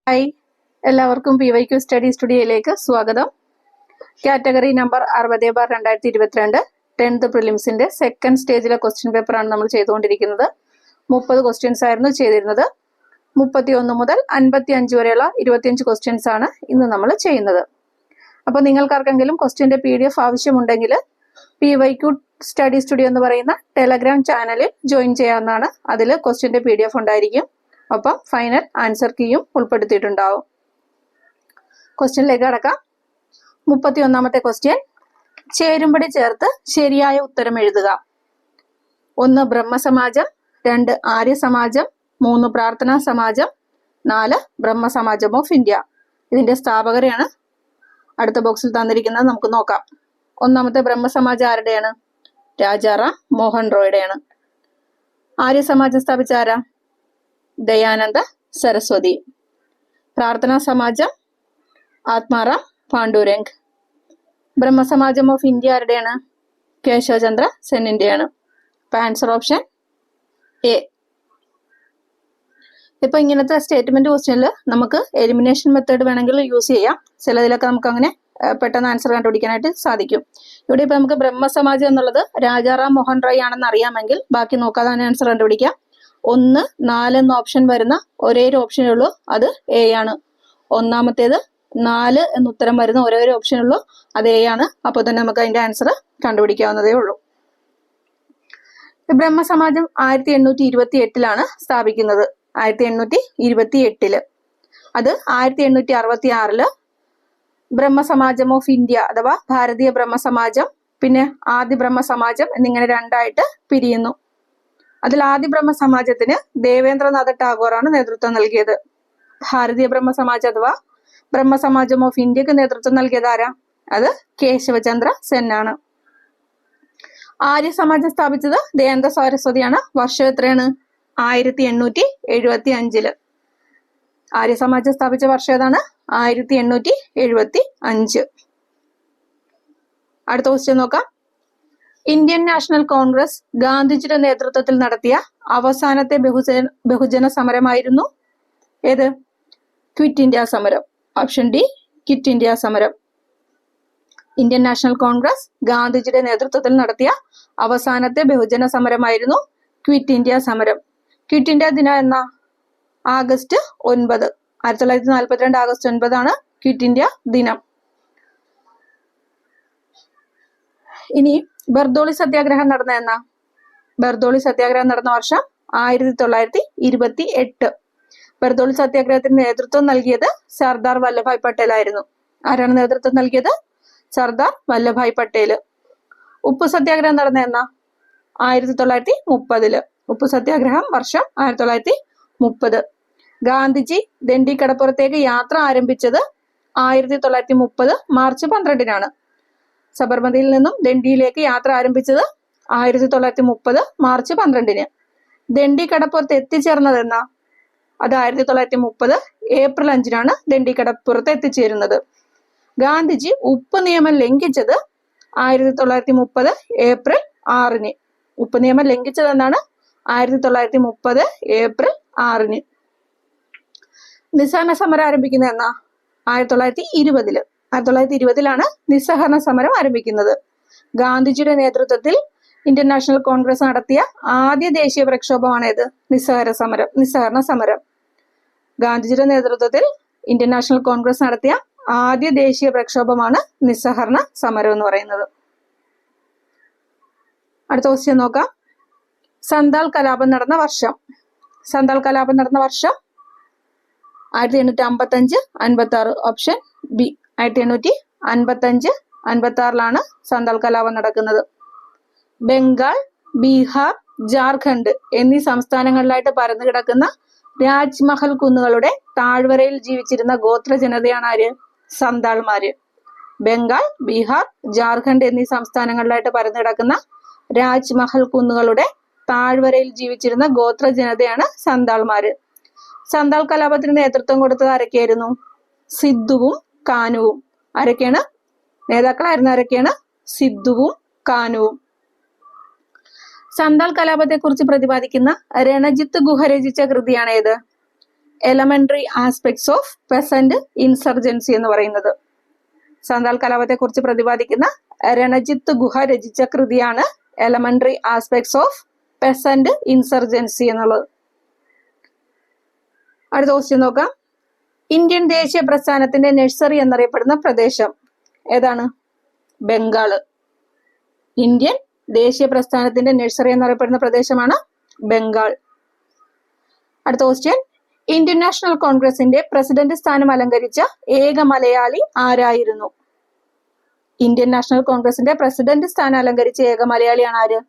Hi, എല്ലാവർക്കും PYQ study സ്റ്റുഡിയോയിലേക്ക് സ്വാഗതം. കാറ്റഗറി നമ്പർ 60/2022 10th പ്രിലിംസിന്റെ സെക്കൻഡ് സ്റ്റേജിലെ ക്വസ്റ്റ്യൻ പേപ്പറാണ് നമ്മൾ ചെയ്തുകൊണ്ടിരിക്കുന്നത്. 30 ക്വസ്റ്റ്യൻസ് ആയിരുന്നു ചെയ്തിരുന്നത്. 31 മുതൽ 55 വരെയുള്ള 25 ക്വസ്റ്റ്യൻസ് ആണ് ഇന്ന് നമ്മൾ ചെയ്യുന്നത്. അപ്പോൾ നിങ്ങൾക്കാർക്കെങ്കിലും ക്വസ്റ്റ്യന്റെ PDF ആവശ്യമുണ്ടെങ്കിൽ PYQ സ്റ്റഡി സ്റ്റുഡിയോ എന്ന് പറയുന്ന ടെലഗ്രാം ചാനലിൽ ജോയിൻ ചെയ്യാവുന്നതാണ്. അതിൽ ക്വസ്റ്റ്യന്റെ PDF ഉണ്ടായിരിക്കും. ഒപ്പം ഫൈനൽ ആൻസർ കീയും ഉൾപ്പെടുത്തിയിട്ടുണ്ടാവും. ക്വസ്റ്റ്യനിലേക്ക് കടക്കാം. 31ാമത്തെ ക്വസ്റ്റ്യൻ, ചേരുംപടി ചേർത്ത് ശരിയായ ഉത്തരം എഴുതുക. 1 ബ്രഹ്മസമാജം, 2 ആര്യ സമാജം, 3 പ്രാർത്ഥനാ സമാജം, 4 ബ്രഹ്മസമാജം ഓഫ് ഇന്ത്യ. ഇതിന്റെ സ്ഥാപകരെയാണ് അടുത്ത ബോക്സിൽ തന്നിരിക്കുന്നത്. നമുക്ക് നോക്കാം. 1ാമത്തെ ബ്രഹ്മസമാജം ആരുടെയാണ്? രാജാറാം മോഹൻ റോയുടെയാണ്. ആര്യ സമാജം സ്ഥാപിച്ച ആരാ? ദയാനന്ദ സരസ്വതി. പ്രാർത്ഥനാ സമാജം ആത്മാറാം പാണ്ഡുരംഗ്. ബ്രഹ്മസമാജം ഓഫ് ഇന്ത്യ ആരുടെയാണ്? കേശവചന്ദ്ര സെന്നിന്റെയാണ്. അപ്പൊ ആൻസർ ഓപ്ഷൻ എ. ഇപ്പൊ ഇങ്ങനത്തെ സ്റ്റേറ്റ്മെന്റ് ക്വസ്റ്റ്യനിൽ നമുക്ക് എലിമിനേഷൻ മെത്തേഡ് വേണമെങ്കിൽ യൂസ് ചെയ്യാം. ചിലതിലൊക്കെ നമുക്ക് അങ്ങനെ പെട്ടെന്ന് ആൻസർ കണ്ടുപിടിക്കാനായിട്ട് സാധിക്കും. ഇവിടെ ഇപ്പൊ നമുക്ക് ബ്രഹ്മസമാജം എന്നുള്ളത് രാജാറാം മോഹൻ റോയ് ആണെന്ന് അറിയാമെങ്കിൽ ബാക്കി നോക്കാതെ തന്നെ ആൻസർ കണ്ടുപിടിക്കാം. 1, 4 എന്ന ഓപ്ഷൻ വരുന്ന ഒരേ ഒരു ഓപ്ഷനേ ഉള്ളൂ, അത് എ ആണ്. 1ാമത്തേത് 4 എന്ന ഉത്തരം വരുന്ന ഒരേ ഒരു ഓപ്ഷൻ ഉള്ളൂ, അത് എ ആണ്. അപ്പോൾ തന്നെ നമുക്ക് അതിന്റെ ആൻസർ കണ്ടുപിടിക്കാവുന്നതേ ഉള്ളൂ. ബ്രഹ്മസമാജം 1828 സ്ഥാപിക്കുന്നത്. 1828. അത് 1866 ബ്രഹ്മസമാജം ഓഫ് ഇന്ത്യ അഥവാ ഭാരതീയ ബ്രഹ്മസമാജം, പിന്നെ ആദി ബ്രഹ്മസമാജം എന്നിങ്ങനെ രണ്ടായിട്ട് പിരിയുന്നു. അതിൽ ആദി ബ്രഹ്മസമാജത്തിന് ദേവേന്ദ്രനാഥ ടാഗോറാണ് നേതൃത്വം നൽകിയത്. ഭാരതീയ ബ്രഹ്മസമാജം അഥവാ ബ്രഹ്മസമാജം ഓഫ് ഇന്ത്യക്ക് നേതൃത്വം നൽകിയത് ആരാ? അത് കേശവചന്ദ്ര സെൻ ആണ്. ആര്യ സമാജം സ്ഥാപിച്ചത് ദയാനന്ദ സരസ്വതിയാണ്. വർഷം എത്രയാണ്? 1875. ആര്യ സമാജം സ്ഥാപിച്ച വർഷം ഏതാണ്? 1875. അടുത്ത ക്വസ്റ്റ്യൻ നോക്കാം. ഇന്ത്യൻ നാഷണൽ കോൺഗ്രസ് ഗാന്ധിജിയുടെ നേതൃത്വത്തിൽ നടത്തിയ അവസാനത്തെ ബഹുജന സമരമായിരുന്നു ഏത്? ക്വിറ്റ് ഇന്ത്യ സമരം. ഓപ്ഷൻ ഡി, ക്വിറ്റ് ഇന്ത്യ സമരം. ഇന്ത്യൻ നാഷണൽ കോൺഗ്രസ് ഗാന്ധിജിയുടെ നേതൃത്വത്തിൽ നടത്തിയ അവസാനത്തെ ബഹുജന സമരമായിരുന്നു ക്വിറ്റ് ഇന്ത്യ സമരം. ക്വിറ്റ് ഇന്ത്യ ദിനം എന്ന? ആഗസ്റ്റ് 9. 1942 ആഗസ്റ്റ് 9 ആണ് ക്വിറ്റ് ഇന്ത്യ ദിനം. ഇനി ബർദോളി സത്യാഗ്രഹം നടന്ന എന്നാ? ബർദോളി സത്യാഗ്രഹം നടന്ന വർഷം 1928. ബർദോളി സത്യാഗ്രഹത്തിന് നേതൃത്വം നൽകിയത് സർദാർ വല്ലഭായ് പട്ടേൽ ആയിരുന്നു. ആരാണ് നേതൃത്വം നൽകിയത്? സർദാർ വല്ലഭായ് പട്ടേൽ. ഉപ്പു സത്യാഗ്രഹം നടന്ന എന്നാ? 1930. ഉപ്പു സത്യാഗ്രഹം വർഷം 1930. ഗാന്ധിജി ദണ്ഡി കടപ്പുറത്തേക്ക് യാത്ര ആരംഭിച്ചത് 1930 മാർച്ച് 12 സബർമതിയിൽ നിന്നും ദണ്ഡിയിലേക്ക് യാത്ര ആരംഭിച്ചത് 1930 മാർച്ച് 12. ദണ്ഡി കടപ്പുറത്ത് എത്തിച്ചേർന്നത് എന്നാ? അത് 1930 ഏപ്രിൽ 5 ദണ്ഡി കടപ്പുറത്ത് എത്തിച്ചേരുന്നത്. ഗാന്ധിജി ഉപ്പ് നിയമം ലംഘിച്ചത് 1930 ഏപ്രിൽ 6. ഉപ്പ് നിയമം ലംഘിച്ചത് എന്നാണ്? 1930 ഏപ്രിൽ 6. നിസ്സഹരണ സമരം ആരംഭിക്കുന്നത് എന്നാ? 1920. 1920 നിസ്സഹരണ സമരം ആരംഭിക്കുന്നത്. ഗാന്ധിജിയുടെ നേതൃത്വത്തിൽ ഇന്ത്യൻ നാഷണൽ കോൺഗ്രസ് നടത്തിയ ആദ്യ ദേശീയ പ്രക്ഷോഭമാണ് ഏത്? നിസ്സഹരണ സമരം. ഗാന്ധിജിയുടെ നേതൃത്വത്തിൽ ഇന്ത്യൻ നാഷണൽ കോൺഗ്രസ് നടത്തിയ ആദ്യ ദേശീയ പ്രക്ഷോഭമാണ് നിസ്സഹരണ സമരം എന്ന് പറയുന്നത്. അടുത്ത ക്വസ്റ്റ്യൻ നോക്കാം. സന്താൽ കലാപം നടന്ന വർഷം? സന്താൽ കലാപം നടന്ന വർഷം 1855, 56. Option B. 1855, 56 സന്താൽ കലാപം നടക്കുന്നത്. ബംഗാൾ, ബീഹാർ, ജാർഖണ്ഡ് എന്നീ സംസ്ഥാനങ്ങളിലായിട്ട് പരന്നു കിടക്കുന്ന രാജ്മഹൽ കുന്നുകളുടെ താഴ്വരയിൽ ജീവിച്ചിരുന്ന ഗോത്ര ജനതയാണ് ആര്? സന്താൾമാര്. ബംഗാൾ, ബീഹാർ, ജാർഖണ്ഡ് എന്നീ സംസ്ഥാനങ്ങളിലായിട്ട് പരന്നു കിടക്കുന്ന രാജ്മഹൽ കുന്നുകളുടെ താഴ്വരയിൽ ജീവിച്ചിരുന്ന ഗോത്ര ജനതയാണ് സന്താൾമാര്. സന്താൾ കലാപത്തിന് നേതൃത്വം കൊടുത്തത് ആരൊക്കെയായിരുന്നു? സിദ്ധുവും കാനുവും. ആരൊക്കെയാണ് നേതാക്കളായിരുന്നു? ആരൊക്കെയാണ്? സിദ്ധുവും കാനുവും. സന്താൾ കലാപത്തെ കുറിച്ച് പ്രതിപാദിക്കുന്ന രണജിത്ത് ഗുഹ രചിച്ച കൃതിയാണ് ഏത്? Elementary aspects of peasant insurgency എന്ന് പറയുന്നത്. സാന്താൾ കലാപത്തെ കുറിച്ച് പ്രതിപാദിക്കുന്ന രണജിത്ത് ഗുഹ രചിച്ച കൃതിയാണ് elementary aspects of peasant insurgency എന്നുള്ളത്. അടുത്ത ക്വസ്റ്റ്യൻ നോക്കാം. ഇന്ത്യൻ ദേശീയ പ്രസ്ഥാനത്തിന്റെ നഴ്സറി എന്നറിയപ്പെടുന്ന പ്രദേശം ഏതാണ്? ബംഗാള്. ഇന്ത്യൻ ദേശീയ പ്രസ്ഥാനത്തിന്റെ നഴ്സറി എന്നറിയപ്പെടുന്ന പ്രദേശമാണ് ബംഗാൾ. അടുത്ത ക്വസ്റ്റ്യൻ. ഇന്ത്യൻ നാഷണൽ കോൺഗ്രസിന്റെ പ്രസിഡന്റ് സ്ഥാനം അലങ്കരിച്ച ഏക മലയാളി ആരായിരുന്നു? ഇന്ത്യൻ നാഷണൽ കോൺഗ്രസിന്റെ പ്രസിഡന്റ് സ്ഥാനം അലങ്കരിച്ച ഏക മലയാളിയാണ് ആര്?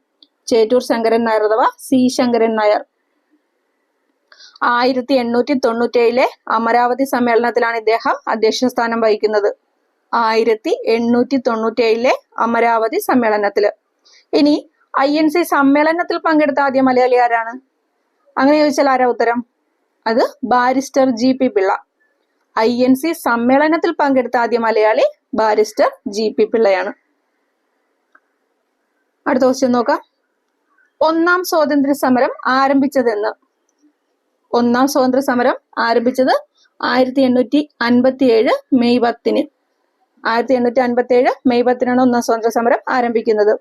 ചേറ്റൂർ ശങ്കരൻ നായർ അഥവാ സി ശങ്കരൻ നായർ. 1897 അമരാവതി സമ്മേളനത്തിലാണ് ഇദ്ദേഹം അധ്യക്ഷ സ്ഥാനം വഹിക്കുന്നത്. 1897 അമരാവതി സമ്മേളനത്തില്. ഇനി INC സമ്മേളനത്തിൽ പങ്കെടുത്ത ആദ്യ മലയാളി ആരാണ്? അങ്ങനെ ചോദിച്ചാൽ ആരാ ഉത്തരം? അത് ബാരിസ്റ്റർ GP പിള്ള. INC സമ്മേളനത്തിൽ പങ്കെടുത്ത ആദ്യ മലയാളി ബാരിസ്റ്റർ GP പിള്ളയാണ്. അടുത്ത ക്വസ്റ്റ്യൻ നോക്കാം. ഒന്നാം സ്വാതന്ത്ര്യ സമരം ആരംഭിച്ചതെന്ന്? ഒന്നാം സ്വാതന്ത്ര്യ സമരം ആരംഭിച്ചത് 1857 മെയ് 10. 1857 മെയ് 10 ഒന്നാം സ്വാതന്ത്ര്യ സമരം ആരംഭിക്കുന്നത്.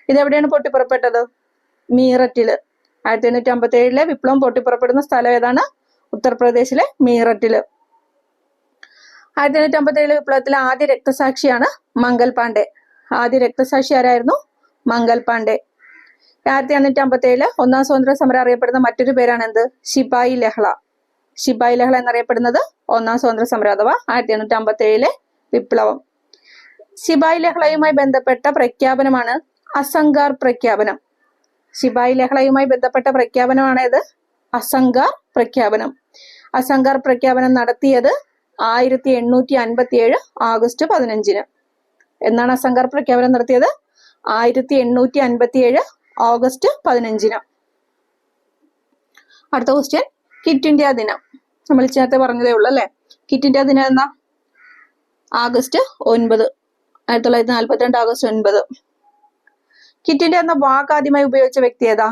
ഇതെവിടെയാണ് പൊട്ടിപ്പുറപ്പെട്ടത്? മീററ്റില്. 1857 വിപ്ലവം പൊട്ടിപ്പുറപ്പെടുന്ന സ്ഥലം ഏതാണ്? ഉത്തർപ്രദേശിലെ മീററ്റില്. 1857 വിപ്ലവത്തിലെ ആദ്യ രക്തസാക്ഷിയാണ് മംഗൽ പാണ്ഡെ. ആദ്യ രക്തസാക്ഷി ആരായിരുന്നു? മംഗൽ പാണ്ഡെ. 1857 ഒന്നാം സ്വാതന്ത്ര്യ സമരം അറിയപ്പെടുന്ന മറ്റൊരു പേരാണ് എന്ത്? ശിപായി ലഹള. ശിപായി ലഹള എന്നറിയപ്പെടുന്നത് ഒന്നാം സ്വാതന്ത്ര്യ സമരം അഥവാ 1857 വിപ്ലവം. ശിപായി ലഹളയുമായി ബന്ധപ്പെട്ട പ്രഖ്യാപനമാണ് അസംഗാർ പ്രഖ്യാപനം. ശിപായി ലഹളയുമായി ബന്ധപ്പെട്ട പ്രഖ്യാപനമാണ് ഇത് അസംഗാർ പ്രഖ്യാപനം. അസംഗാർ പ്രഖ്യാപനം നടത്തിയത് 1857 ആഗസ്റ്റ് 15. എന്നാണ് അസംഗാർ പ്രഖ്യാപനം നടത്തിയത്? 1857 ഓഗസ്റ്റ് 15. അടുത്ത ക്വസ്റ്റ്യൻ. ക്വിറ്റ് ഇന്ത്യ ദിനം നമ്മൾ നേരത്തെ പറഞ്ഞതേ ഉള്ളൂ അല്ലെ? ക്വിറ്റ് ഇന്ത്യ ദിനം എന്നാ? ആഗസ്റ്റ് 9. 1942 ആഗസ്റ്റ് 9. ക്വിറ്റ് ഇന്ത്യ എന്ന വാക്ക് ആദ്യമായി ഉപയോഗിച്ച വ്യക്തി ഏതാ?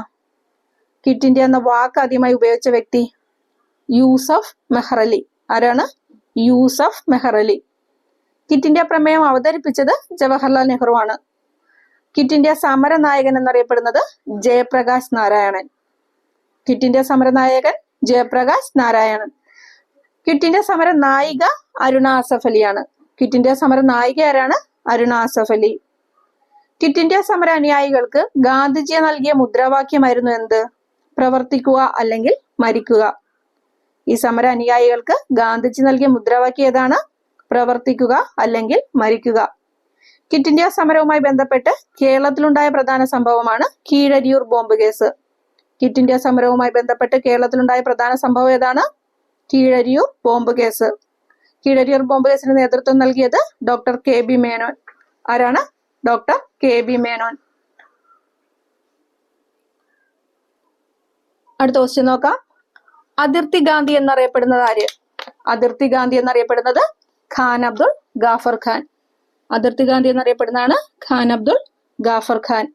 ക്വിറ്റ് ഇന്ത്യ എന്ന വാക്ക് ആദ്യമായി ഉപയോഗിച്ച വ്യക്തി യൂസഫ് മെഹ്റലി. ആരാണ്? യൂസഫ് മെഹ്റലി. ക്വിറ്റ് ഇന്ത്യ പ്രമേയം അവതരിപ്പിച്ചത് ജവഹർലാൽ നെഹ്റു ആണ്. ക്വിറ്റ് ഇന്ത്യ സമര നായകൻ എന്നറിയപ്പെടുന്നത് ജയപ്രകാശ് നാരായണൻ. ക്വിറ്റ് ഇന്ത്യ സമര നായകൻ ജയപ്രകാശ് നാരായണൻ. ക്വിറ്റ് ഇന്ത്യ സമര നായിക അരുണ ആസഫ് അലിയാണ്. ക്വിറ്റ് ഇന്ത്യ സമര നായിക ആരാണ്? അരുണ ആസഫ് അലി. ക്വിറ്റ് ഇന്ത്യ സമര അനുയായികൾക്ക് ഗാന്ധിജി നൽകിയ മുദ്രാവാക്യമായിരുന്നു എന്ത്? പ്രവർത്തിക്കുക അല്ലെങ്കിൽ മരിക്കുക. ഈ സമര അനുയായികൾക്ക് ഗാന്ധിജി നൽകിയ മുദ്രാവാക്യം ഏതാണ്? പ്രവർത്തിക്കുക അല്ലെങ്കിൽ മരിക്കുക. ക്വിറ്റ് ഇന്ത്യ സമരവുമായി ബന്ധപ്പെട്ട് കേരളത്തിലുണ്ടായ പ്രധാന സംഭവമാണ് Keezhariyur bomb case. Quit India സമരവുമായി ബന്ധപ്പെട്ട് കേരളത്തിലുണ്ടായ പ്രധാന സംഭവം ഏതാണ്? Keezhariyur bomb case. Keezhariyur bomb കേസിന് നേതൃത്വം നൽകിയത് ഡോക്ടർ KB മേനോൻ. ആരാണ്? Doctor KB Menon. അടുത്ത ക്വസ്റ്റ്യൻ നോക്കാം. അതിർത്തി ഗാന്ധി എന്നറിയപ്പെടുന്നത് ആര്? അതിർത്തി ഗാന്ധി എന്നറിയപ്പെടുന്നത് ഖാൻ അബ്ദുൾ ഗാഫർ ഖാൻ. അതിർത്തി ഗാന്ധി എന്നറിയപ്പെടുന്നതാണ് ഖാൻ അബ്ദുൾ ഗാഫർ ഖാൻ.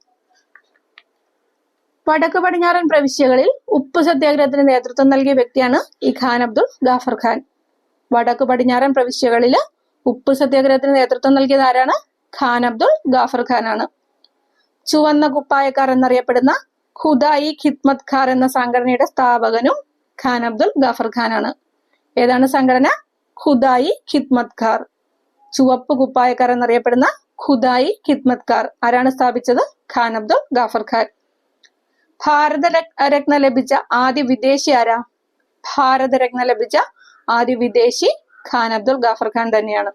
വടക്ക് പടിഞ്ഞാറൻ പ്രവിശ്യകളിൽ ഉപ്പ് സത്യാഗ്രഹത്തിന് നേതൃത്വം നൽകിയ വ്യക്തിയാണ് ഈ ഖാൻ അബ്ദുൾ ഗാഫർ ഖാൻ. വടക്ക് പടിഞ്ഞാറൻ പ്രവിശ്യകളിൽ ഉപ്പ് സത്യാഗ്രഹത്തിന് നേതൃത്വം നൽകിയത് ആരാണ്? ഖാൻ അബ്ദുൾ ഗാഫർ ഖാൻ ആണ്. ചുവന്ന കുപ്പായക്കാർ എന്നറിയപ്പെടുന്ന ഖുദായി ഖിദ്മത് ഖാർ എന്ന സംഘടനയുടെ സ്ഥാപകനും ഖാൻ അബ്ദുൾ ഗാഫർ ഖാൻ ആണ്. ഏതാണ് സംഘടന? ഖുദായി ഖിദ്മത് ഖാർ. ചുവപ്പ് കുപ്പായക്കാർ എന്നറിയപ്പെടുന്ന ഖുദായി ഖിദ്മത് ഖാർ ആരാണ് സ്ഥാപിച്ചത്? ഖാൻ അബ്ദുൾ ഗാഫർ ഖാൻ. ഭാരതരത്ന ലഭിച്ച ആദ്യ വിദേശി ആരാ? ഭാരതരത്ന ലഭിച്ച ആദ്യ വിദേശി ഖാൻ അബ്ദുൾ ഗാഫർ ഖാൻ തന്നെയാണ്.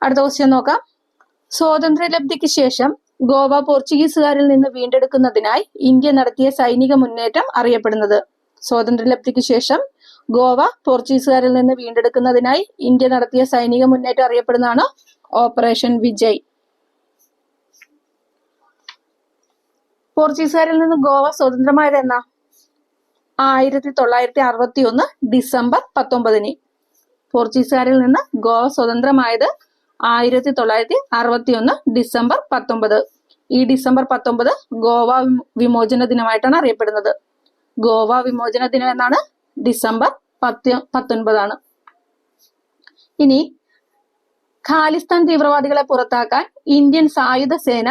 അടുത്ത ക്വസ്റ്റ്യൻ നോക്കാം. സ്വാതന്ത്ര്യലബ്ധിക്ക് ശേഷം ഗോവ പോർച്ചുഗീസുകാരിൽ നിന്ന് വീണ്ടെടുക്കുന്നതിനായി ഇന്ത്യ നടത്തിയ സൈനിക മുന്നേറ്റം അറിയപ്പെടുന്നത്? സ്വാതന്ത്ര്യലബ്ധിക്ക് ശേഷം ഗോവ പോർച്ചുഗീസുകാരിൽ നിന്ന് വീണ്ടെടുക്കുന്നതിനായി ഇന്ത്യ നടത്തിയ സൈനിക മുന്നേറ്റം അറിയപ്പെടുന്നതാണ് ഓപ്പറേഷൻ വിജയ്. പോർച്ചുഗീസുകാരിൽ നിന്ന് ഗോവ സ്വതന്ത്രമായത് എന്നാ? 1961 ഡിസംബർ 19. പോർച്ചുഗീസുകാരിൽ നിന്ന് ഗോവ സ്വതന്ത്രമായത് 1961 ഡിസംബർ 19. ഈ ഡിസംബർ 19 ഗോവ വിമോചന ദിനമായിട്ടാണ് അറിയപ്പെടുന്നത്. ഗോവ വിമോചന ദിനം എന്നാണ് ഡിസംബർ 19 ഇനി ഖാലിസ്ഥാൻ തീവ്രവാദികളെ പുറത്താക്കാൻ ഇന്ത്യൻ സായുധ സേന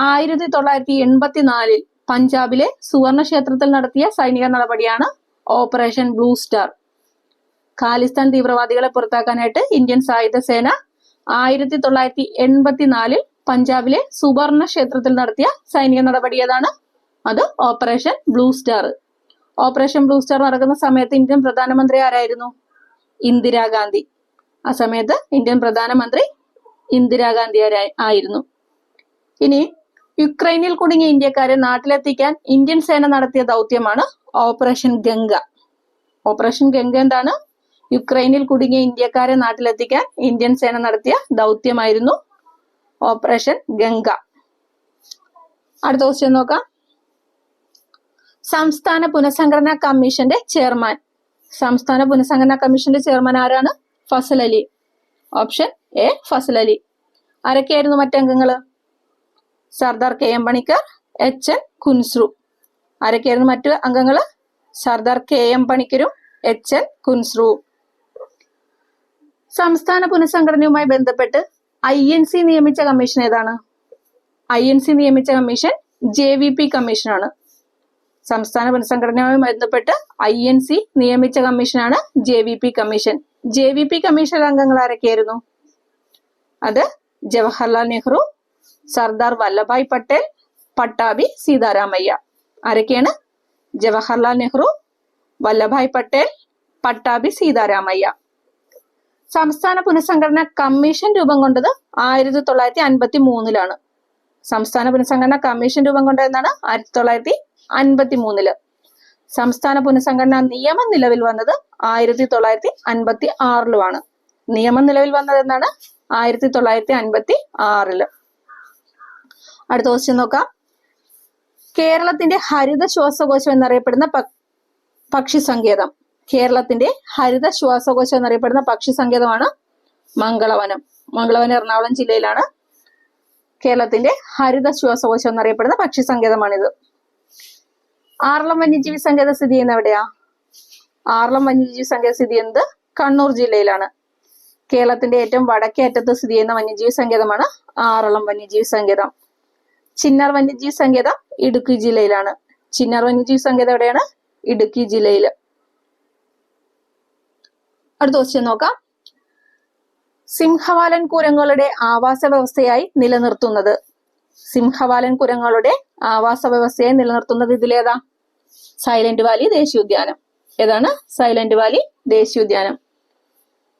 1984 പഞ്ചാബിലെ സുവർണ ക്ഷേത്രത്തിൽ നടത്തിയ സൈനിക നടപടിയാണ് ഓപ്പറേഷൻ ബ്ലൂ സ്റ്റാർ. ഖാലിസ്ഥാൻ തീവ്രവാദികളെ പുറത്താക്കാനായിട്ട് ഇന്ത്യൻ സായുധ സേന 1984 പഞ്ചാബിലെ സുവർണ ക്ഷേത്രത്തിൽ നടത്തിയ സൈനിക നടപടി ഏതാണ്? അത് operation blue star. Operation blue star നടക്കുന്ന സമയത്ത് ഇന്ത്യൻ പ്രധാനമന്ത്രി ആരായിരുന്നു? ഇന്ദിരാഗാന്ധി. ആ സമയത്ത് ഇന്ത്യൻ പ്രധാനമന്ത്രി ഇന്ദിരാഗാന്ധി ആയിരുന്നു. ഇനി യുക്രൈനിൽ കുടുങ്ങിയ ഇന്ത്യക്കാരെ നാട്ടിലെത്തിക്കാൻ ഇന്ത്യൻ സേന നടത്തിയ ദൗത്യമാണ് ഓപ്പറേഷൻ ഗംഗ. ഓപ്പറേഷൻ ഗംഗ എന്താണ്? യുക്രൈനിൽ കുടുങ്ങിയ ഇന്ത്യക്കാരെ നാട്ടിലെത്തിക്കാൻ ഇന്ത്യൻ സേന നടത്തിയ ദൗത്യമായിരുന്നു ഓപ്പറേഷൻ ഗംഗ. അടുത്ത ക്വസ്റ്റ്യൻ നോക്കാം. സംസ്ഥാന പുനഃസംഘടനാ കമ്മീഷന്റെ ചെയർമാൻ. സംസ്ഥാന പുനഃസംഘടനാ കമ്മീഷന്റെ ചെയർമാൻ ആരാണ്? ഫസൽ അലി. Option A Fazal Ali. ആരൊക്കെയായിരുന്നു മറ്റംഗങ്ങള്? Sardar KM Panikkar, HN Kunzru. ആരൊക്കെയായിരുന്നു മറ്റു അംഗങ്ങള്? Sardar KM പണിക്കരും HN കുൻസ്രുവും. സംസ്ഥാന പുനഃസംഘടനയുമായി ബന്ധപ്പെട്ട് INC നിയമിച്ച കമ്മീഷൻ ഏതാണ്? INC നിയമിച്ച കമ്മീഷൻ JVP കമ്മീഷനാണ്. സംസ്ഥാന പുനഃസംഘടനയുമായി ബന്ധപ്പെട്ട് INC നിയമിച്ച കമ്മീഷനാണ് JVP കമ്മീഷൻ. JVP കമ്മീഷൻ അംഗങ്ങൾ ആരൊക്കെയായിരുന്നു? അത് ജവഹർലാൽ നെഹ്റു, സർദാർ വല്ലഭായ് പട്ടേൽ, പട്ടാഭി സീതാരാമയ്യ. ആരൊക്കെയാണ്? ജവഹർലാൽ നെഹ്റു, വല്ലഭായ് പട്ടേൽ, പട്ടാഭി സീതാരാമയ്യ. സംസ്ഥാന പുനഃസംഘടനാ കമ്മീഷൻ രൂപം കൊണ്ടത് 1953 സംസ്ഥാന പുനഃസംഘടനാ കമ്മീഷൻ രൂപം കൊണ്ടതെന്നാണ് 1953. സംസ്ഥാന പുനഃസംഘടനാ നിയമം നിലവിൽ വന്നത് 1956 നിയമം നിലവിൽ വന്നത് എന്നാണ് 1956. അടുത്ത ക്വസ്റ്റ്യൻ നോക്കാം. കേരളത്തിന്റെ ഹരിത ശ്വാസകോശം എന്നറിയപ്പെടുന്ന പക്ഷി സങ്കേതം. കേരളത്തിന്റെ ഹരിത ശ്വാസകോശം എന്നറിയപ്പെടുന്ന പക്ഷി സങ്കേതമാണ് മംഗളവനം. മംഗളവനം എറണാകുളം ജില്ലയിലാണ്. കേരളത്തിന്റെ ഹരിത ശ്വാസകോശം എന്നറിയപ്പെടുന്ന പക്ഷി സങ്കേതമാണിത്. ആറളം വന്യജീവി സങ്കേതം സ്ഥിതി ചെയ്യുന്ന എവിടെയാ? ആറളം വന്യജീവി സങ്കേതം സ്ഥിതി ചെയ്യുന്നത് കണ്ണൂർ ജില്ലയിലാണ്. കേരളത്തിന്റെ ഏറ്റവും വടക്കേ അറ്റത്ത് സ്ഥിതി ചെയ്യുന്ന വന്യജീവി സങ്കേതമാണ് ആറളം വന്യജീവി സങ്കേതം. ചിന്നാർ വന്യജീവി സങ്കേതം ഇടുക്കി ജില്ലയിലാണ്. ചിന്നാർ വന്യജീവി സങ്കേതം എവിടെയാണ്? ഇടുക്കി ജില്ലയിൽ. അടുത്ത ക്വസ്റ്റ്യൻ നോക്കാം. സിംഹവാലൻ കുരങ്ങുകളുടെ ആവാസ വ്യവസ്ഥയായി നിലനിർത്തുന്നത്. സിംഹവാലൻ കുരങ്ങുകളുടെ ആവാസ വ്യവസ്ഥയായി നിലനിർത്തുന്നത് ഇതിലേതാ? സൈലന്റ് വാലി ദേശീയോദ്യാനം. ഏതാണ്? സൈലന്റ് വാലി ദേശീയോദ്യാനം.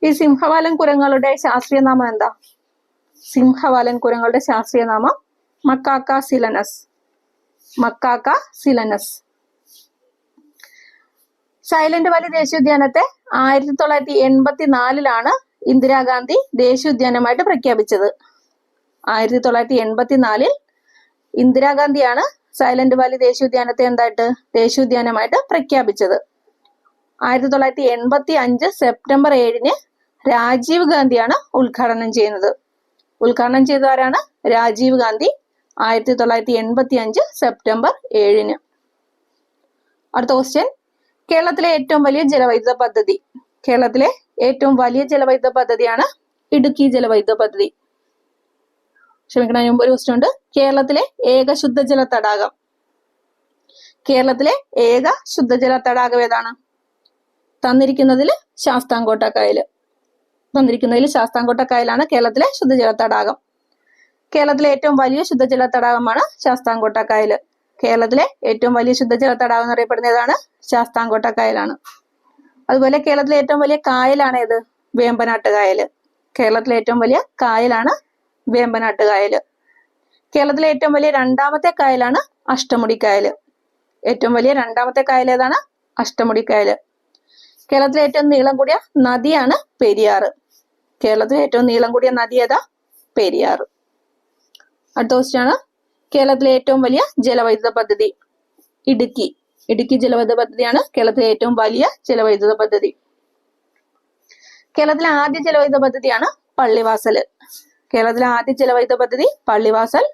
ഈ സിംഹവാലൻ കുരങ്ങുകളുടെ ശാസ്ത്രീയ നാമം എന്താ? സിംഹവാലൻ കുരങ്ങുകളുടെ ശാസ്ത്രീയ നാമം Macaca silenus. Macaca silenus. Silent Valley ദേശീയോദ്യാനത്തെ 1984 ഇന്ദിരാഗാന്ധി ദേശീയോദ്യാനമായിട്ട് പ്രഖ്യാപിച്ചത്. 1984 ഇന്ദിരാഗാന്ധിയാണ് സൈലന്റ് വാലി ദേശീയോദ്യാനത്തെ എന്തായിട്ട് ദേശീയോദ്യാനമായിട്ട് പ്രഖ്യാപിച്ചത്. 1985 സെപ്റ്റംബർ 7 രാജീവ് ഗാന്ധിയാണ് ഉദ്ഘാടനം ചെയ്യുന്നത്. ഉദ്ഘാടനം ചെയ്ത ആരാണ്? രാജീവ് ഗാന്ധി. 1985 സെപ്റ്റംബർ 7. അടുത്ത ക്വസ്റ്റ്യൻ. കേരളത്തിലെ ഏറ്റവും വലിയ ജലവൈദ്യുത പദ്ധതി. കേരളത്തിലെ ഏറ്റവും വലിയ ജലവൈദ്യുത പദ്ധതിയാണ് ഇടുക്കി ജലവൈദ്യുത പദ്ധതി. ക്ഷമിക്കണം, അതിന് മുമ്പ് ഒരു ക്വസ്റ്റ്യൻ ഉണ്ട്. കേരളത്തിലെ ഏക ശുദ്ധജല തടാകം. കേരളത്തിലെ ഏക ശുദ്ധജല തടാകം ഏതാണ്? തന്നിരിക്കുന്നതിൽ ശാസ്താംകോട്ട കായൽ. തന്നിരിക്കുന്നതിൽ ശാസ്താംകോട്ട കായലാണ് കേരളത്തിലെ ശുദ്ധജല തടാകം. കേരളത്തിലെ ഏറ്റവും വലിയ ശുദ്ധജല തടാകമാണ് ശാസ്താംകോട്ട കായൽ. കേരളത്തിലെ ഏറ്റവും വലിയ ശുദ്ധജല തടാകം എന്നറിയപ്പെടുന്ന ഏതാണ്? ശാസ്താംകോട്ട കായലാണ്. അതുപോലെ കേരളത്തിലെ ഏറ്റവും വലിയ കായലാണ് ഏത്? വേമ്പനാട്ട് കായൽ. കേരളത്തിലെ ഏറ്റവും വലിയ കായലാണ് വേമ്പനാട്ട് കായൽ. കേരളത്തിലെ ഏറ്റവും വലിയ രണ്ടാമത്തെ കായലാണ് അഷ്ടമുടി കായൽ. ഏറ്റവും വലിയ രണ്ടാമത്തെ കായൽ ഏതാണ്? അഷ്ടമുടി കായൽ. കേരളത്തിലെ ഏറ്റവും നീളം കൂടിയ നദിയാണ് പെരിയാർ. കേരളത്തിലെ ഏറ്റവും നീളം കൂടിയ നദി ഏതാ? പെരിയാർ. അടുത്ത ക്വസ്റ്റ്യൻ ആണ്. കേരളത്തിലെ ഏറ്റവും വലിയ ജലവൈദ്യുത പദ്ധതി. ഇടുക്കി. ഇടുക്കി ജലവൈദ്യുത പദ്ധതിയാണ് കേരളത്തിലെ ഏറ്റവും വലിയ ജലവൈദ്യുത പദ്ധതി. കേരളത്തിലെ ആദ്യ ജലവൈദ്യുത പദ്ധതിയാണ് പള്ളിവാസൽ. കേരളത്തിലെ ആദ്യ ജലവൈദ്യുത പദ്ധതി പള്ളിവാസൽ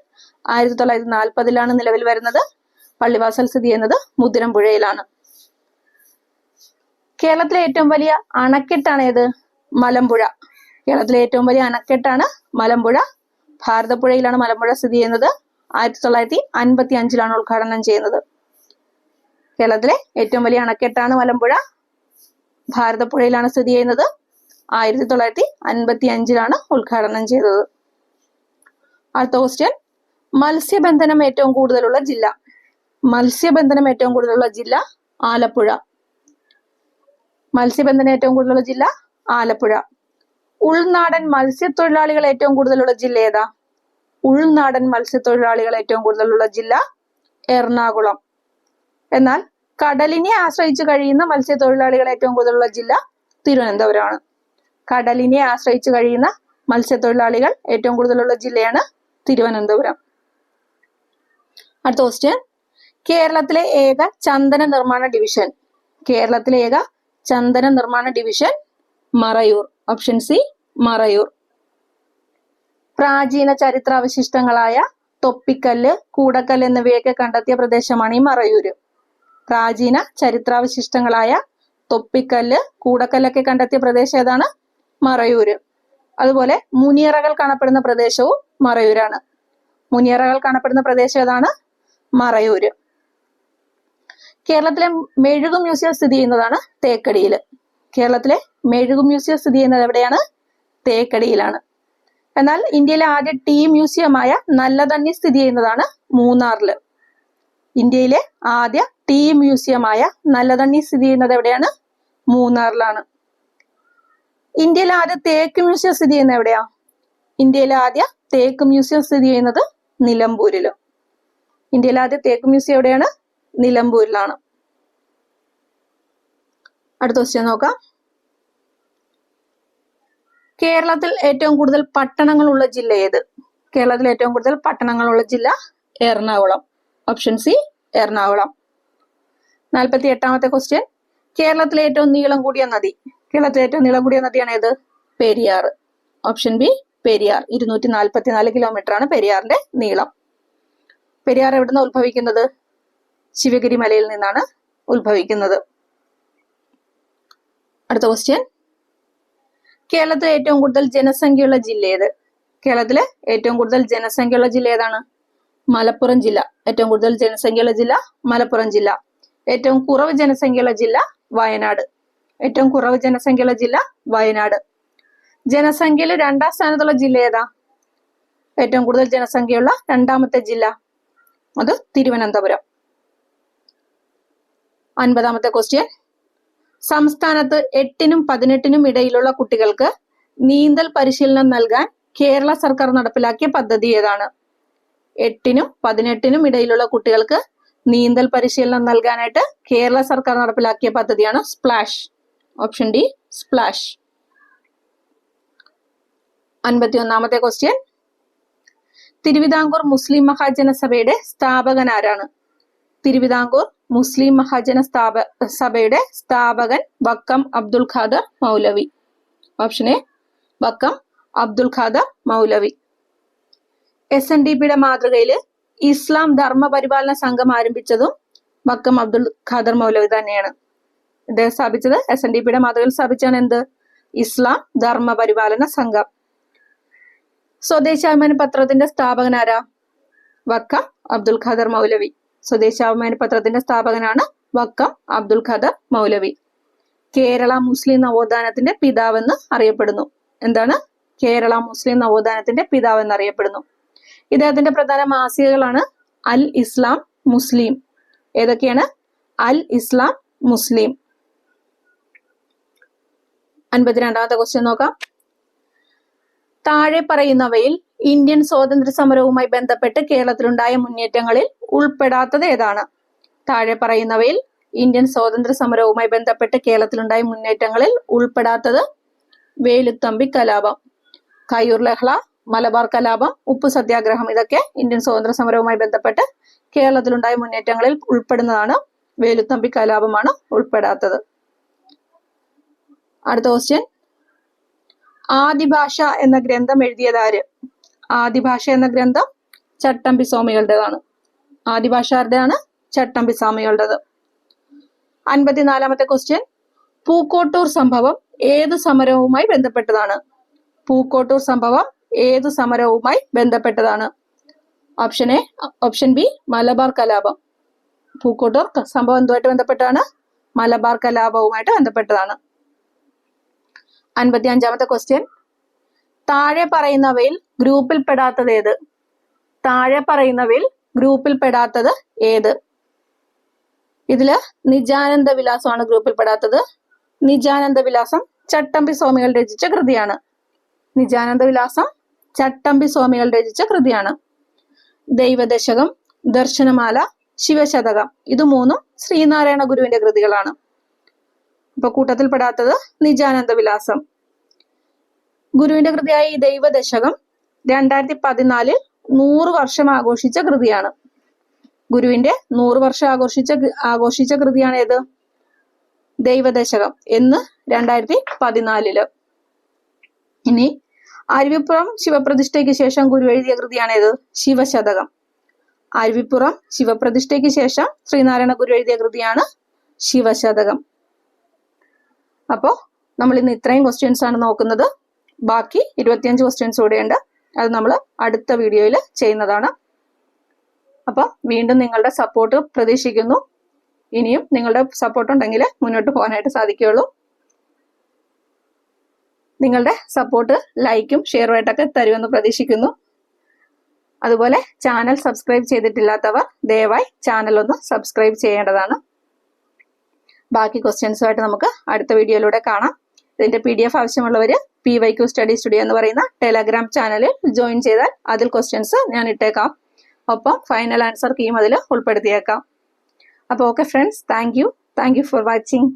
1940 നിലവിൽ വരുന്നത്. പള്ളിവാസൽ സ്ഥിതി ചെയ്യുന്നത് മുതിരമ്പുഴയിലാണ്. കേരളത്തിലെ ഏറ്റവും വലിയ അണക്കെട്ടാണ് ഏത്? മലമ്പുഴ. കേരളത്തിലെ ഏറ്റവും വലിയ അണക്കെട്ടാണ് മലമ്പുഴ. ഭാരതപ്പുഴയിലാണ് മലമ്പുഴ സ്ഥിതി ചെയ്യുന്നത്. 1955 ഉദ്ഘാടനം ചെയ്യുന്നത്. കേരളത്തിലെ ഏറ്റവും വലിയ അണക്കെട്ടാണ് മലമ്പുഴ. ഭാരതപ്പുഴയിലാണ് സ്ഥിതി ചെയ്യുന്നത്. 1955 ഉദ്ഘാടനം ചെയ്തത്. അടുത്ത ക്വസ്റ്റ്യൻ, മത്സ്യബന്ധനം ഏറ്റവും കൂടുതലുള്ള ജില്ല. മത്സ്യബന്ധനം ഏറ്റവും കൂടുതലുള്ള ജില്ല ആലപ്പുഴ. മത്സ്യബന്ധനം ഏറ്റവും കൂടുതലുള്ള ജില്ല ആലപ്പുഴ. ഉൾനാടൻ മത്സ്യത്തൊഴിലാളികൾ ഏറ്റവും കൂടുതലുള്ള ജില്ല ഏതാ? ഉൾനാടൻ മത്സ്യത്തൊഴിലാളികൾ ഏറ്റവും കൂടുതലുള്ള ജില്ല എറണാകുളം. എന്നാൽ കടലിനെ ആശ്രയിച്ച് കഴിയുന്ന മത്സ്യത്തൊഴിലാളികൾ ഏറ്റവും കൂടുതലുള്ള ജില്ല തിരുവനന്തപുരമാണ്. കടലിനെ ആശ്രയിച്ച് കഴിയുന്ന മത്സ്യത്തൊഴിലാളികൾ ഏറ്റവും കൂടുതലുള്ള ജില്ലയാണ് തിരുവനന്തപുരം. അടുത്ത ക്വസ്റ്റ്യൻ, കേരളത്തിലെ ഏക ചന്ദന നിർമ്മാണ ഡിവിഷൻ. കേരളത്തിലെ ഏക ചന്ദന നിർമ്മാണ division Marayur. Option C Marayur. പ്രാചീന ചരിത്രാവശിഷ്ടങ്ങളായ തൊപ്പിക്കല്ല്, കൂടക്കല്ല് എന്നിവയൊക്കെ കണ്ടെത്തിയ പ്രദേശമാണ് ഈ മറയൂര്. പ്രാചീന ചരിത്രാവശിഷ്ടങ്ങളായ തൊപ്പിക്കല്ല്, കൂടക്കല്ലൊക്കെ കണ്ടെത്തിയ പ്രദേശം ഏതാണ്? മറയൂര്. അതുപോലെ മുനിയറകൾ കാണപ്പെടുന്ന പ്രദേശവും മറയൂരാണ്. മുനിയറകൾ കാണപ്പെടുന്ന പ്രദേശം ഏതാണ്? മറയൂര്. കേരളത്തിലെ മെഴുകു മ്യൂസിയം സ്ഥിതി ചെയ്യുന്നതാണ് തേക്കടിയിൽ. കേരളത്തിലെ മെഴുകു മ്യൂസിയം സ്ഥിതി ചെയ്യുന്നത് എവിടെയാണ്? തേക്കടിയിലാണ്. എന്നാൽ ഇന്ത്യയിലെ ആദ്യ ടീ മ്യൂസിയമായ നല്ലതണ്ണി സ്ഥിതി ചെയ്യുന്നതാണ് മൂന്നാറില്. ഇന്ത്യയിലെ ആദ്യ ടീ മ്യൂസിയമായ നല്ലതണ്ണി സ്ഥിതി ചെയ്യുന്നത് എവിടെയാണ്? മൂന്നാറിലാണ്. ഇന്ത്യയിലെ ആദ്യ തേക്ക് മ്യൂസിയം സ്ഥിതി ചെയ്യുന്നത് എവിടെയാ? ഇന്ത്യയിലെ ആദ്യ തേക്ക് മ്യൂസിയം സ്ഥിതി ചെയ്യുന്നത് നിലമ്പൂരില്. ഇന്ത്യയിലെ ആദ്യ തേക്ക് മ്യൂസിയം എവിടെയാണ്? നിലമ്പൂരിലാണ്. അടുത്ത ക്വസ്റ്റ്യൻ നോക്കാം. കേരളത്തിൽ ഏറ്റവും കൂടുതൽ പട്ടണങ്ങളുള്ള ജില്ല ഏത്? കേരളത്തിൽ ഏറ്റവും കൂടുതൽ പട്ടണങ്ങളുള്ള ജില്ല എറണാകുളം. Option C Ernakulam. 48ാമത്തെ ക്വസ്റ്റ്യൻ, കേരളത്തിലെ ഏറ്റവും നീളം കൂടിയ നദി. കേരളത്തിലെ ഏറ്റവും നീളം കൂടിയ നദിയാണ് ഏത്? Periyar. Option B Periyar. 244 kilometre ആണ് പെരിയാറിന്റെ നീളം. പെരിയാർ എവിടുന്ന് ഉത്ഭവിക്കുന്നത്? ശിവഗിരി മലയിൽ നിന്നാണ് ഉത്ഭവിക്കുന്നത്. അടുത്ത ക്വസ്റ്റ്യൻ, കേരളത്തിലെ ഏറ്റവും കൂടുതൽ ജനസംഖ്യയുള്ള ജില്ല ഏത്? കേരളത്തിലെ ഏറ്റവും കൂടുതൽ ജനസംഖ്യയുള്ള ജില്ല ഏതാണ്? മലപ്പുറം ജില്ല. ഏറ്റവും കൂടുതൽ ജനസംഖ്യയുള്ള ജില്ല മലപ്പുറം ജില്ല. ഏറ്റവും കുറവ് ജനസംഖ്യയുള്ള ജില്ല വയനാട്. ഏറ്റവും കുറവ് ജനസംഖ്യയുള്ള ജില്ല വയനാട്. ജനസംഖ്യയിൽ 2ാം സ്ഥാനത്തുള്ള ജില്ല ഏതാ? ഏറ്റവും കൂടുതൽ ജനസംഖ്യയുള്ള 2ാമത്തെ ജില്ല അത് തിരുവനന്തപുരം. 50ാമത്തെ ക്വസ്റ്റ്യൻ, സംസ്ഥാനത്ത് 8നും 18നും ഇടയിലുള്ള കുട്ടികൾക്ക് നീന്തൽ പരിശീലനം നൽകാൻ കേരള സർക്കാർ നടപ്പിലാക്കിയ പദ്ധതി ഏതാണ്? 8നും 18നും ഇടയിലുള്ള കുട്ടികൾക്ക് നീന്തൽ പരിശീലനം നൽകാനായിട്ട് കേരള സർക്കാർ നടപ്പിലാക്കിയ പദ്ധതിയാണ് സ്പ്ലാഷ്. Option D splash. 51ാമത്തെ ക്വസ്റ്റ്യൻ, തിരുവിതാംകൂർ മുസ്ലിം മഹാജനസഭയുടെ സ്ഥാപകൻ ആരാണ്? തിരുവിതാംകൂർ മുസ്ലിം മഹാജന സഭയുടെ സ്ഥാപകൻ വക്കം അബ്ദുൽ ഖാദർ മൗലവി. Option A Vakkom Abdul Khader Moulavi. SNDPയുടെ മാതൃകയിൽ ഇസ്ലാം ധർമ്മപരിപാലന സംഘം ആരംഭിച്ചതും വക്കം അബ്ദുൽ ഖാദർ മൗലവി തന്നെയാണ്. ഇദ്ദേഹം സ്ഥാപിച്ചത് SNDPയുടെ മാതൃകയിൽ സ്ഥാപിച്ചാണ് എന്ത്? ഇസ്ലാം ധർമ്മപരിപാലന സംഘം. സ്വദേശാഭിമാനി പത്രത്തിന്റെ സ്ഥാപകൻ ആരാ? വക്കം അബ്ദുൽ ഖാദർ മൗലവി. സ്വദേശാഭിമാനി പത്രത്തിന്റെ സ്ഥാപകനാണ് വക്കം അബ്ദുൽ ഖാദർ മൗലവി. കേരള മുസ്ലിം നവോത്ഥാനത്തിന്റെ പിതാവെന്ന് അറിയപ്പെടുന്നു. എന്താണ്? കേരള മുസ്ലിം നവോത്ഥാനത്തിന്റെ പിതാവെന്ന് അറിയപ്പെടുന്നു. ഇദ്ദേഹത്തിന്റെ പ്രധാന മാസികകളാണ് അൽ ഇസ്ലാം, മുസ്ലിം. ഏതൊക്കെയാണ്? അൽ ഇസ്ലാം, മുസ്ലിം. 52ാമത്തെ ക്വസ്റ്റ്യൻ നോക്കാം. താഴെ പറയുന്നവയിൽ ഇന്ത്യൻ സ്വാതന്ത്ര്യ സമരവുമായി ബന്ധപ്പെട്ട് കേരളത്തിലുണ്ടായ മുന്നേറ്റങ്ങളിൽ ഉൾപ്പെടാത്തത് ഏതാണ്? താഴെ പറയുന്നവയിൽ ഇന്ത്യൻ സ്വാതന്ത്ര്യ സമരവുമായി ബന്ധപ്പെട്ട് കേരളത്തിലുണ്ടായ മുന്നേറ്റങ്ങളിൽ ഉൾപ്പെടാത്തത് വേലുത്തമ്പി കലാപം, കയ്യൂർ ലഹള, മലബാർ കലാപം, ഉപ്പു സത്യാഗ്രഹം. ഇതൊക്കെ ഇന്ത്യൻ സ്വാതന്ത്ര്യ സമരവുമായി ബന്ധപ്പെട്ട് കേരളത്തിലുണ്ടായ മുന്നേറ്റങ്ങളിൽ ഉൾപ്പെടുന്നതാണ്. വേലുത്തമ്പി കലാപമാണ് ഉൾപ്പെടാത്തത്. അടുത്ത ക്വസ്റ്റ്യൻ, ആദിഭാഷ എന്ന ഗ്രന്ഥം എഴുതിയതാര്? ആദിഭാഷ എന്ന ഗ്രന്ഥം ചട്ടമ്പി സ്വാമികളുടേതാണ്. ആദിഭാഷ ആരുടെയാണ്? ചട്ടമ്പി സ്വാമികളുടേത്. 54ാമത്തെ ക്വസ്റ്റ്യൻ, പൂക്കോട്ടൂർ സംഭവം ഏതു സമരവുമായി ബന്ധപ്പെട്ടതാണ്? പൂക്കോട്ടൂർ സംഭവം ഏതു സമരവുമായി ബന്ധപ്പെട്ടതാണ്? ഓപ്ഷൻ ബി മലബാർ കലാപം. പൂക്കോട്ടൂർ സംഭവം എന്തുമായിട്ട് ബന്ധപ്പെട്ടാണ്? മലബാർ കലാപവുമായിട്ട് ബന്ധപ്പെട്ടതാണ്. 55ാമത്തെ ക്വസ്റ്റ്യൻ, താഴെ പറയുന്നവയിൽ ഗ്രൂപ്പിൽപ്പെടാത്തത് ഏത്? താഴെ പറയുന്നവയിൽ ഗ്രൂപ്പിൽപ്പെടാത്തത് ഏത്? ഇതില് നിജാനന്ദ വിലാസമാണ് ഗ്രൂപ്പിൽപ്പെടാത്തത്. നിജാനന്ദ വിലാസം ചട്ടമ്പി സ്വാമികൾ രചിച്ച കൃതിയാണ്. നിജാനന്ദ വിലാസം ചട്ടമ്പി സ്വാമികൾ രചിച്ച കൃതിയാണ്. ദൈവദശകം, ദർശനമാല, ശിവശതകം ഇത് മൂന്നും ശ്രീനാരായണ ഗുരുവിന്റെ കൃതികളാണ്. അപ്പൊ കൂട്ടത്തിൽപ്പെടാത്തത് നിജാനന്ദ വിലാസം. ഗുരുവിന്റെ കൃതിയായ ഈ ദൈവദശകം 2014 100 വർഷം ആഘോഷിച്ച കൃതിയാണ്. ഗുരുവിന്റെ 100 വർഷം ആഘോഷിച്ച കൃതിയാണ് ഏത്? ദൈവദശകം എന്ന് 2014. ഇനി അരുവിപ്പുറം ശിവപ്രതിഷ്ഠയ്ക്ക് ശേഷം ഗുരു എഴുതിയ കൃതിയാണ് ഏത്? ശിവശതകം. അരുവിപ്പുറം ശിവപ്രതിഷ്ഠയ്ക്ക് ശേഷം ശ്രീനാരായണ ഗുരു എഴുതിയ കൃതിയാണ് ശിവശതകം. അപ്പോ നമ്മൾ ഇന്ന് ഇത്രയും ക്വസ്റ്റ്യൻസ് ആണ് നോക്കുന്നത്. ബാക്കി 25 ക്വസ്റ്റ്യൻസ് കൂടെയുണ്ട്. അത് നമ്മൾ അടുത്ത വീഡിയോയിൽ ചെയ്യുന്നതാണ്. അപ്പം വീണ്ടും നിങ്ങളുടെ സപ്പോർട്ട് പ്രതീക്ഷിക്കുന്നു. ഇനിയും നിങ്ങളുടെ സപ്പോർട്ട് ഉണ്ടെങ്കിൽ മുന്നോട്ട് പോകാനായിട്ട് സാധിക്കുകയുള്ളൂ. നിങ്ങളുടെ സപ്പോർട്ട് ലൈക്കും ഷെയറുമായിട്ടൊക്കെ തരുമെന്ന് പ്രതീക്ഷിക്കുന്നു. അതുപോലെ ചാനൽ സബ്സ്ക്രൈബ് ചെയ്തിട്ടില്ലാത്തവർ ദയവായി ചാനൽ ഒന്ന് സബ്സ്ക്രൈബ് ചെയ്യേണ്ടതാണ്. ബാക്കി ക്വസ്റ്റ്യൻസുമായിട്ട് നമുക്ക് അടുത്ത വീഡിയോയിലൂടെ കാണാം. ഇതിന്റെ PDF ആവശ്യമുള്ളവർ PYQ സ്റ്റഡി സ്റ്റുഡിയോ എന്ന് പറയുന്ന ടെലഗ്രാം ചാനലിൽ ജോയിൻ ചെയ്താൽ അതിൽ ക്വസ്റ്റ്യൻസ് ഞാൻ ഇട്ടേക്കാം. ഒപ്പം ഫൈനൽ ആൻസർ കീയും അതിൽ ഉൾപ്പെടുത്തിയേക്കാം. അപ്പോൾ okay friends, thank you for watching.